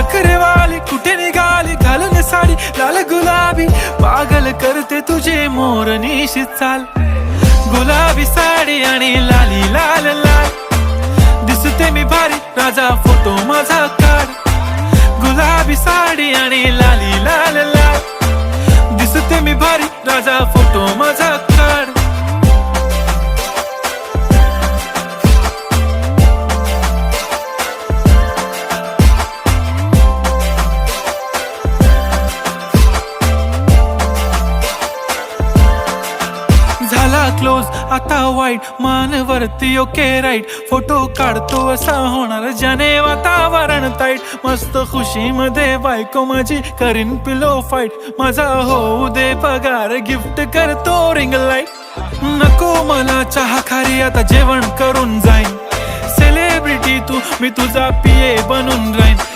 नखरेवाली कुठे निघाली घालून साडी लाल गुलाबी, पागल करते तुझे मोरनीशी चाल. गुलाबी साडी आणि लाली लाल लाल, दिसते मी भारी राजा फोटो माझा काढ. गुलाबी साडी आणि लाली लाल लाल, दिसते मी भारी राजा फोटो माझा काढ. झाला क्लोज आता वाईट, मानवरती ओके राईट, फोटो काढतो असा होणार ज्याने वातावरण ताईट. मस्त खुशी मध्ये बायको माझी करीन पिलो फाईट, माझा होऊ दे पगार गिफ्ट करतो रिंग लाईट. नको मला चहा खारी आता जेवण करून जाईन, सेलिब्रिटी तू मी तुझा पिये बनून राहीन.